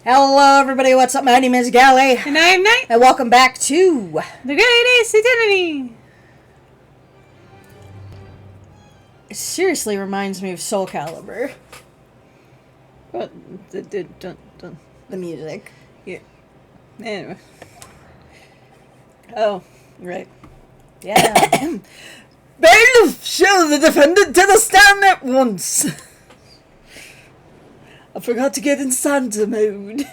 Hello, everybody. What's up? My name is Gally. And I am Knight. And welcome back to The Great Ace Identity. It seriously reminds me of Soul Calibur. What? The music. Yeah. Anyway. Oh, right. Yeah. Bailiff, show the defendant to the stand at once. I forgot to get in Santa mode.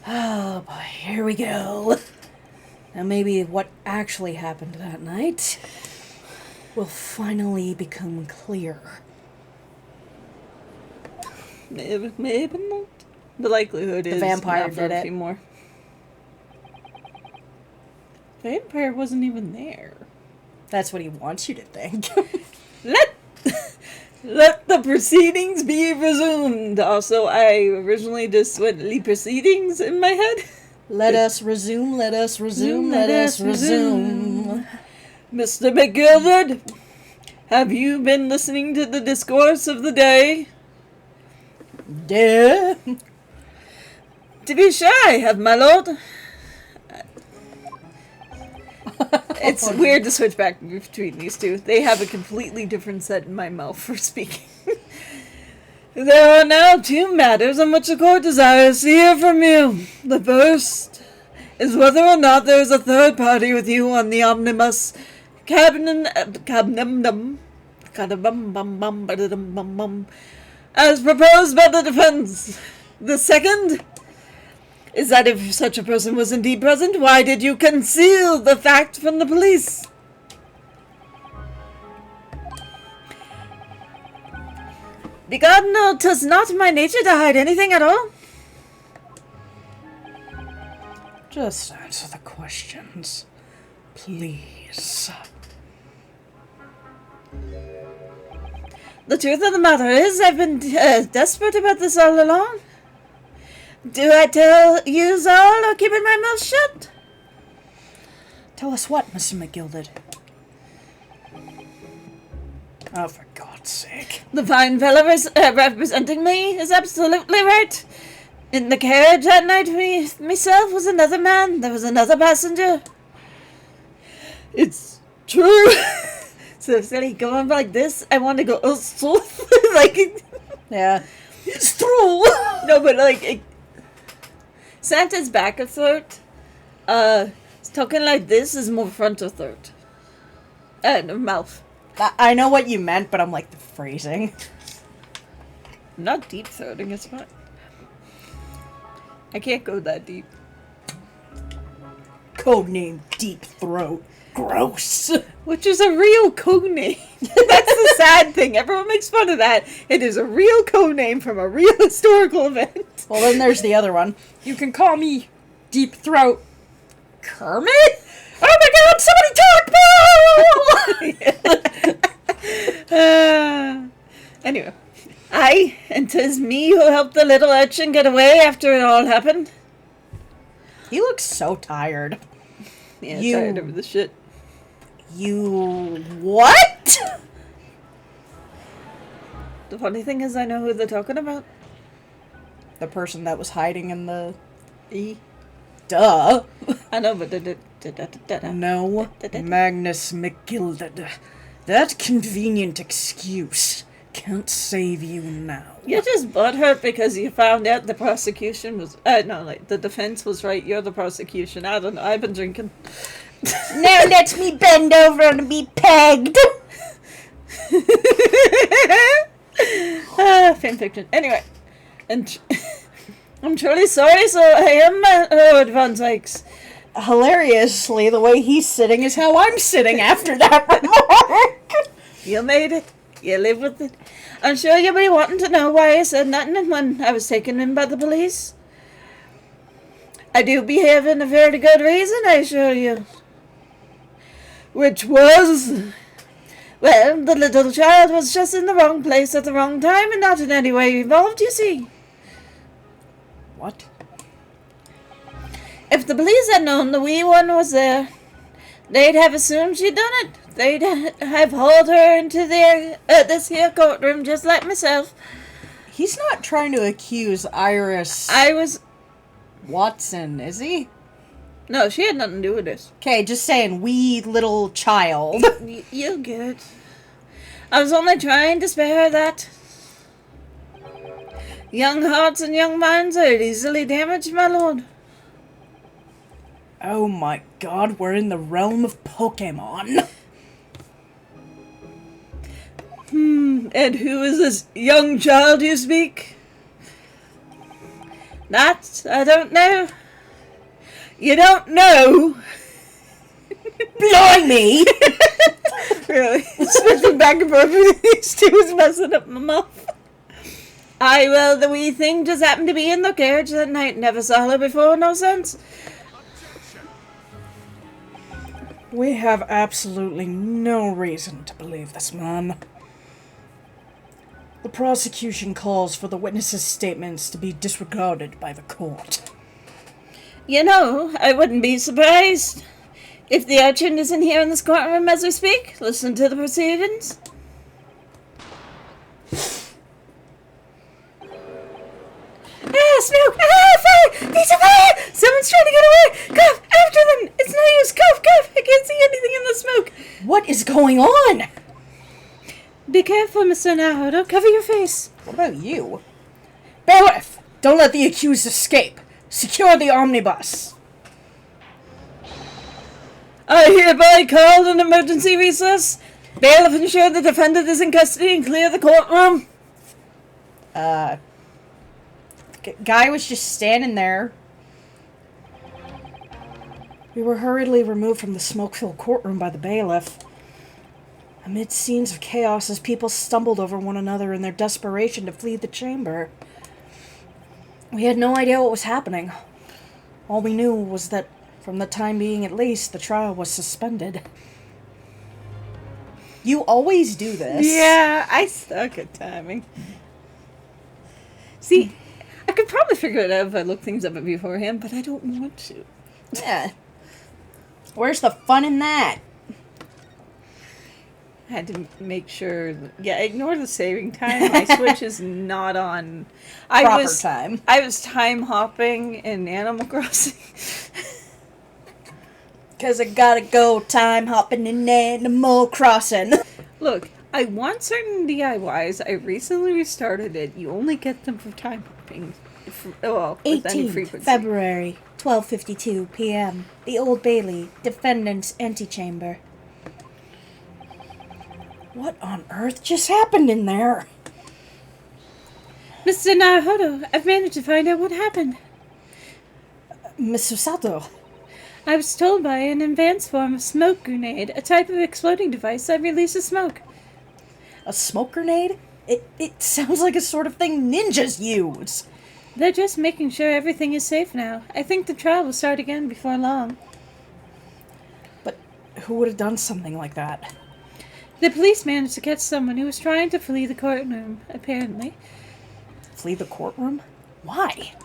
Oh, boy. Here we go. Now, maybe what actually happened that night will finally become clear. Maybe not. The likelihood is vampire not for did a it. few more. Vampire wasn't even there. That's what he wants you to think. Let the proceedings be resumed. Also, I originally just went proceedings in my head. Let us resume, let us resume, let us resume. Mr. McGilded, have you been listening to the discourse of the day? Yeah. To be sure I have, my lord. It's weird to switch back between these two. They have a completely different set in my mouth for speaking. There are now two matters on which the court desires to hear from you. The first is whether or not there is a third party with you on the omnibus as proposed by the defense. The second is that if such a person was indeed present, why did you conceal the fact from the police? Begone, no, 'tis not my nature to hide anything at all. Just answer the questions, please. The truth of the matter is, I've been desperate about this all along. Do I tell yous all or keeping my mouth shut? Tell us what, Mr. McGilded? Oh, for God's sake. The fine fellow representing me is absolutely right. In the carriage that night, myself was another man. There was another passenger. It's true. So instead of going like this, I want to go, oh, so, like, Yeah. it's true. No, but like, Santa's back a third. Talking like this is more front a third. No, mouth. I know what you meant, but I'm like the phrasing. I'm not deep throating, it's fine. I can't go that deep. Codename Deep Throat. Gross. Which is a real codename. That's the sad thing. Everyone makes fun of that. It is a real codename from a real historical event. Well, then there's the other one. You can call me Deep Throat Kermit? Oh my God, somebody talk, Paul! Anyway. And 'tis me who helped the little urchin get away after it all happened. He looks so tired. Yeah, tired of the shit. You... what? The funny thing is I know who they're talking about. The person that was hiding in the... E. Duh. I know, but No, Magnus McGilded. That convenient excuse can't save you now. You're just butthurt because you found out the prosecution was... the defense was right. You're the prosecution. I don't know. I've been drinking. Now let me bend over and be pegged. Fanfiction. Anyway. And I'm truly sorry, so I am Von Sykes. Hilariously, the way he's sitting is how I'm sitting after that remark. You made it. You live with it. I'm sure you'll be wanting to know why I said nothing when I was taken in by the police. I do behave in a very good reason, I assure you. Which was... well, the little child was just in the wrong place at the wrong time and not in any way involved, you see. What? If the police had known the wee one was there, they'd have assumed she'd done it. They'd have hauled her into this here courtroom just like myself. He's not trying to accuse Iris I was... Watson, is he? No, she had nothing to do with this. Okay, just saying, wee little child. You'll get it. I was only trying to spare her that. Young hearts and young minds are easily damaged, my lord. Oh my god, we're in the realm of Pokemon. And who is this young child you speak? That, I don't know. You don't know? Blimey! Really? Switching back and forth with these two is messing up my mouth. Aye, well, the wee thing just happened to be in the carriage that night. Never saw her before, no sense. We have absolutely no reason to believe this man. The prosecution calls for the witnesses' statements to be disregarded by the court. You know, I wouldn't be surprised if the urchin isn't here in this courtroom as we speak. Listen to the proceedings. Ah, smoke! Ah, fire! There's a fire! Someone's trying to get away! Cough! After them! It's no use! Cough! Cough! I can't see anything in the smoke! What is going on? Be careful, Mr. Naruto. Cover your face. What about you? Bailiff! Don't let the accused escape. Secure the omnibus. I hereby call an emergency recess. Bailiff, ensure the defendant is in custody and clear the courtroom. Guy was just standing there. We were hurriedly removed from the smoke-filled courtroom by the bailiff. Amid scenes of chaos as people stumbled over one another in their desperation to flee the chamber. We had no idea what was happening. All we knew was that, from the time being at least, the trial was suspended. You always do this. Yeah, I suck at timing. See, I could probably figure it out if I look things up beforehand, but I don't want to. Yeah. Where's the fun in that? I had to make sure. Yeah, ignore the saving time. My Switch is not on. Proper time. I was time hopping in Animal Crossing. Because I gotta go time hopping in Animal Crossing. Look, I want certain DIYs. I recently restarted it. You only get them for time hopping. With any 18th frequency. February, 12:52 p.m. The Old Bailey, defendant's antechamber. What on earth just happened in there? Mr. Naruto, I've managed to find out what happened. Miss Susato. I was told by an advanced form of smoke grenade, a type of exploding device that releases smoke. A smoke grenade? It sounds like a sort of thing ninjas use. They're just making sure everything is safe now. I think the trial will start again before long. But who would have done something like that? The police managed to catch someone who was trying to flee the courtroom, apparently. Flee the courtroom? Why?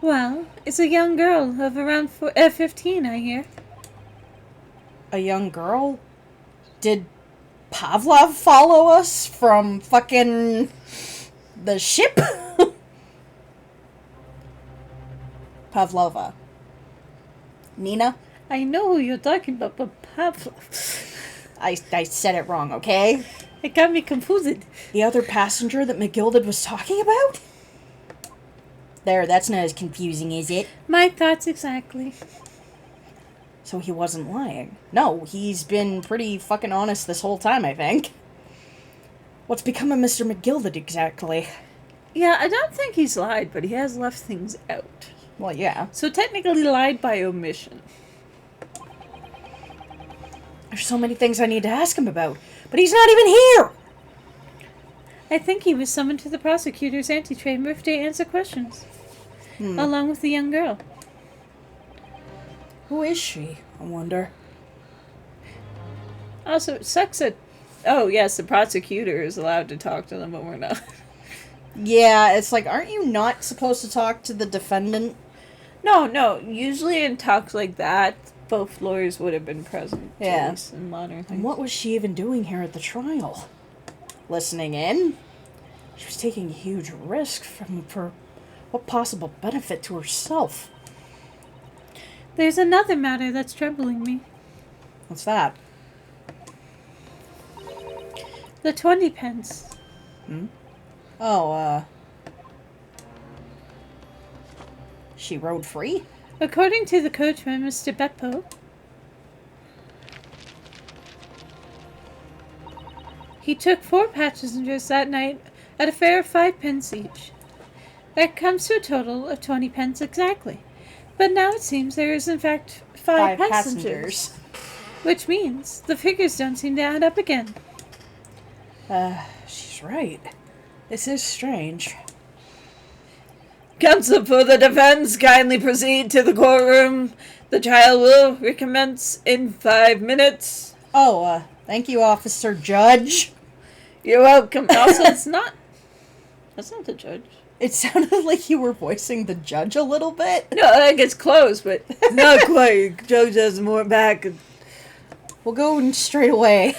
Well, it's a young girl of around 15, I hear. A young girl? Did Pavlov follow us from fucking the ship? Pavlova. Nina? I know who you're talking about, but Pavlov. I said it wrong, okay? It got me confused. The other passenger that McGilded was talking about? There, that's not as confusing, is it? My thoughts exactly. So he wasn't lying. No, he's been pretty fucking honest this whole time, I think. What's become of Mr. McGilded exactly? Yeah, I don't think he's lied, but he has left things out. Well, yeah. So technically lied by omission. There's so many things I need to ask him about, but he's not even here! I think he was summoned to the prosecutor's antechamber to answer questions. Along with the young girl. Who is she, I wonder? Also, it sucks that... Oh, yes, the prosecutor is allowed to talk to them, but we're not. Yeah, it's like, aren't you not supposed to talk to the defendant? No. Usually in talks like that, both lawyers would have been present. Yeah. At least in modern And things. what was she even doing here at the trial? Listening in? She was taking a huge risk for what possible benefit to herself? There's another matter that's troubling me. What's that? The 20 pence. Oh, she rode free? According to the coachman, Mr. Beppo, he took 4 passengers that night at a fare of 5 pence each. That comes to a total of 20 pence exactly. But now it seems there is in fact 5 passengers. Which means the figures don't seem to add up again. She's right. This is strange. Counsel for the defense, kindly proceed to the courtroom. The trial will recommence in 5 minutes. Oh, thank you, Officer Judge. You're welcome. Also, it's not. That's not the judge. It sounded like you were voicing the judge a little bit. No, I think it's close, but not quite. Judge has more back. We'll go straight away.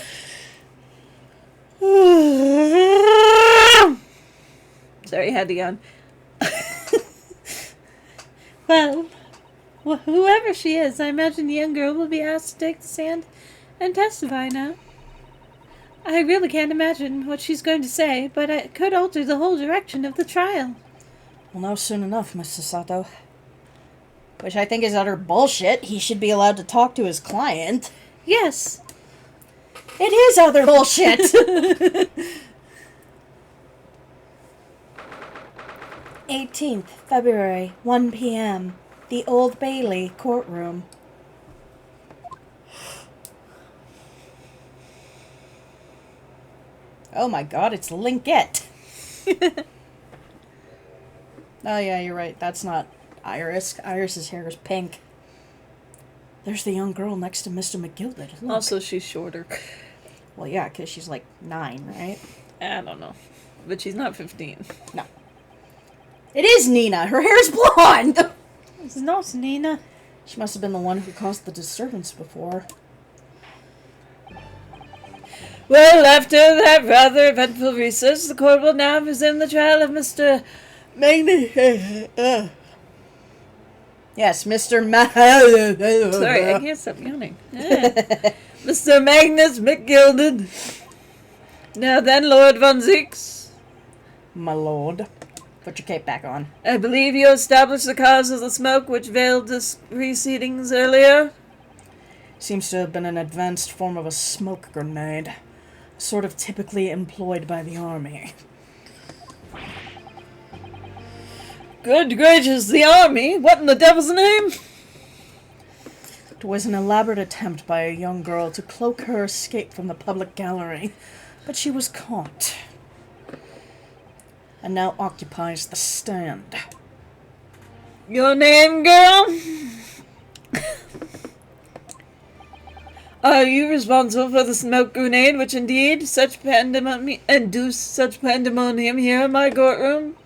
Sorry, had to yawn. Well, whoever she is, I imagine the young girl will be asked to take the stand and testify now. I really can't imagine what she's going to say, but it could alter the whole direction of the trial. We'll know soon enough, Mr. Sato. Which I think is utter bullshit. He should be allowed to talk to his client. Yes. It is utter bullshit! 18th February, 1 p.m. The Old Bailey courtroom. Oh my god, it's Linkette. Oh yeah, you're right. That's not Iris. Iris's hair is pink. There's the young girl next to Mr. McGilded. Look. Also, she's shorter. Well, yeah, because she's like 9, right? I don't know. But she's not 15. No. It is Nina. Her hair's blonde. It's not Nina. She must have been the one who caused the disturbance before. Well, after that rather eventful recess, the court will now resume the trial of Mr. Yes, Mr. Sorry, I can't stop yawning. Mr. Magnus McGilded. Now then, Lord Von Zeeks. My lord. Put your cape back on. I believe you established the cause of the smoke which veiled the proceedings earlier. Seems to have been an advanced form of a smoke grenade. Sort of typically employed by the army. Good gracious, the army? What in the devil's name? It was an elaborate attempt by a young girl to cloak her escape from the public gallery, but she was caught. And now occupies the stand. Your name, girl? Are you responsible for the smoke grenade which indeed induced such pandemonium here in my courtroom?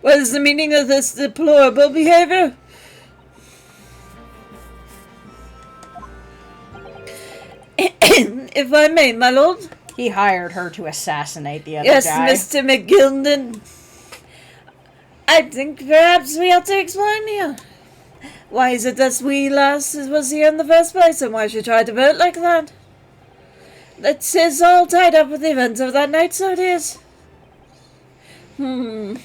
What is the meaning of this deplorable behavior? If I may, my lord. He hired her to assassinate the other Yes, guy. Mr. McGilded. I think perhaps we ought to explain here. Why is it that we last was here in the first place, and why she tried to vote like that? That is all tied up with the events of that night, so it is. Very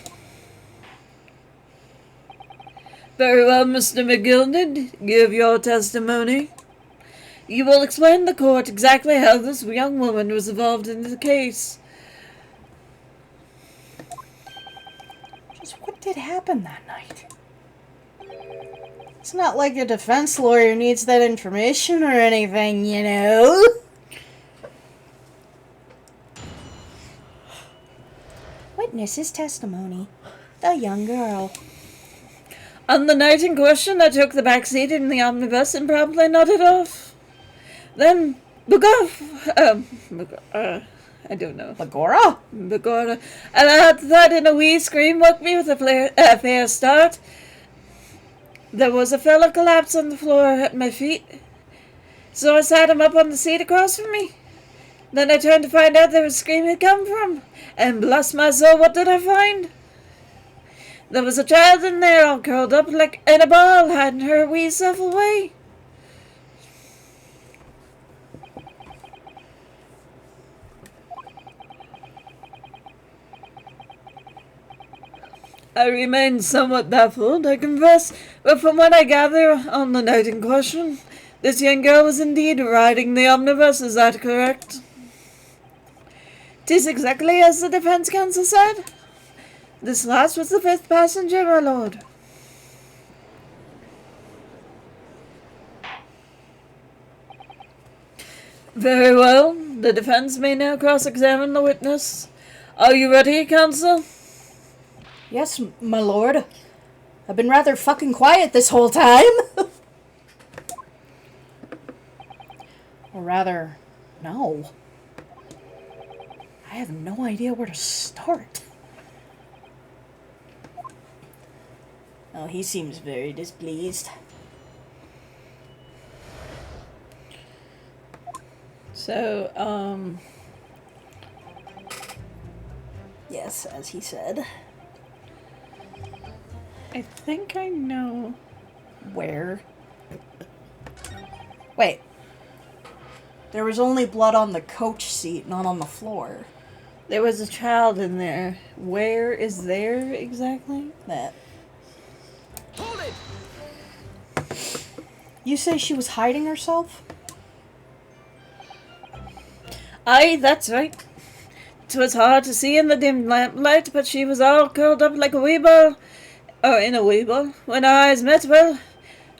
well, Mr. McGilded. Give your testimony. You will explain to the court exactly how this young woman was involved in the case. Just what did happen that night? It's not like a defense lawyer needs that information or anything, you know? Witness's testimony. The young girl. On the night in question, I took the back seat in the omnibus and promptly nodded off. Then, I don't know. Bagora? Begorra. And I had that in a wee scream woke me with a fair start. There was a fellow collapsed on the floor at my feet, so I sat him up on the seat across from me. Then I turned to find out where the scream had come from. And bless my soul, what did I find? There was a child in there all curled up like in a ball, hiding her wee self away. I remain somewhat baffled, I confess, but from what I gather on the night in question, this young girl was indeed riding the omnibus, is that correct? 'Tis exactly as the defense counsel said. This last was the fifth passenger, my lord. Very well. The defense may now cross-examine the witness. Are you ready, counsel? Yes, my lord. I've been rather fucking quiet this whole time. Or rather, no. I have no idea where to start. Oh, he seems very displeased. So, Yes, as he said. I think I know. Where? Wait. There was only blood on the coach seat, not on the floor. there was a child in there. Where is there exactly? That. You say she was hiding herself? Aye, that's right. 'Twas hard to see in the dim lamplight, but she was all curled up like a wee ball, or in a wee ball. When our eyes met, well,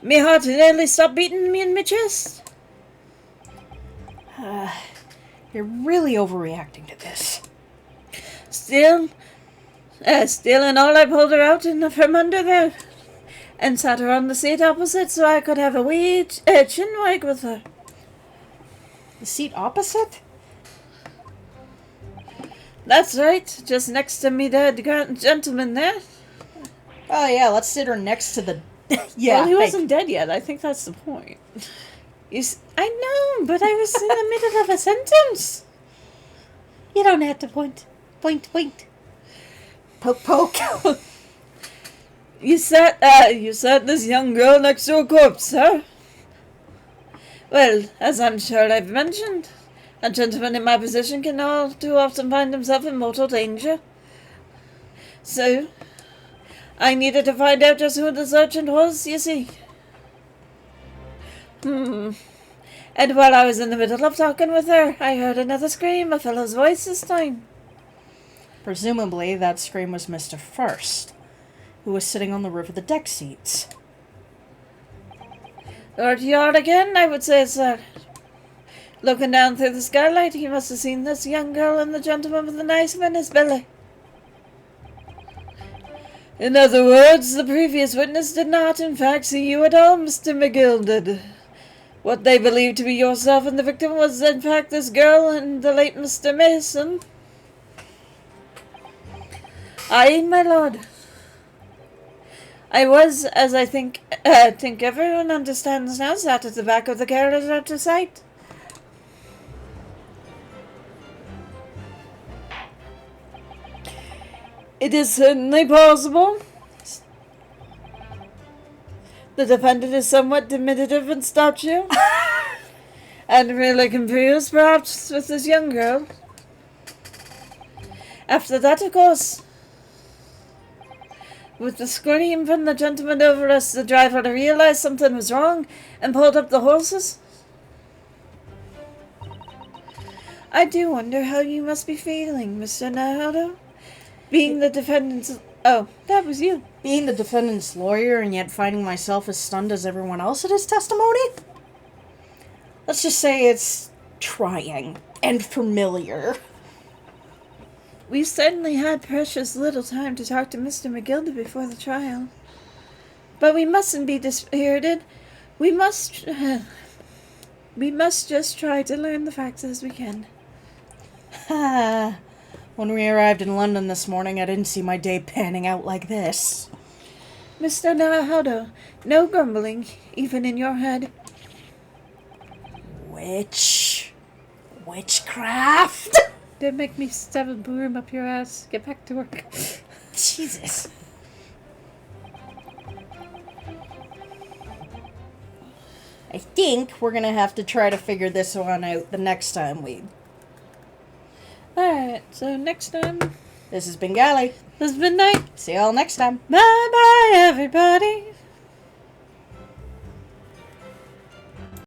me heart nearly stopped beating me in me chest. You're really overreacting to this. Still and all, I pulled her out from under there, and sat her on the seat opposite so I could have a wee chin wag with her. The seat opposite? That's right, just next to me dead gentleman there. Oh yeah, let's sit her next to the... yeah, Well, he hey, wasn't dead yet. I think that's the point. I know, but I was in the middle of a sentence. You don't have to point. poke poke. You said this young girl next to a corpse, huh? Well, as I'm sure I've mentioned, a gentleman in my position can all too often find himself in mortal danger. So, I needed to find out just who the sergeant was, you see. And while I was in the middle of talking with her, I heard another scream, a fellow's voice this time. Presumably, that scream was Mr. First, who was sitting on the roof of the deck seats. Lord Yard again, I would say, sir. Looking down through the skylight, he must have seen this young girl and the gentleman with the knife in his belly. In other words, the previous witness did not, in fact, see you at all, Mr. McGill did. What they believed to be yourself and the victim was, in fact, this girl and the late Mr. Mason. Aye, my lord. I was, as I think everyone understands now, sat at the back of the carriage out of sight. It is certainly possible. The defendant is somewhat diminutive in stature, and really confused, perhaps, with this young girl. After that, of course, with the scream from the gentleman over us, the driver realized something was wrong and pulled up the horses. I do wonder how you must be feeling, Mr. Naruto. Being the defendant's... Oh, that was you. Being the defendant's lawyer and yet finding myself as stunned as everyone else at his testimony? Let's just say it's trying and familiar. We've certainly had precious little time to talk to Mr. McGilda before the trial. But we mustn't be dispirited. We must just try to learn the facts as we can. When we arrived in London this morning, I didn't see my day panning out like this. Mr. Naruto, no grumbling, even in your head. Which Witchcraft! Don't make me stab a broom up your ass. Get back to work. Jesus. I think we're gonna have to try to figure this one out the next time we... Alright, so next time, This has been Gally. this has been night. See y'all next time. Bye bye, everybody.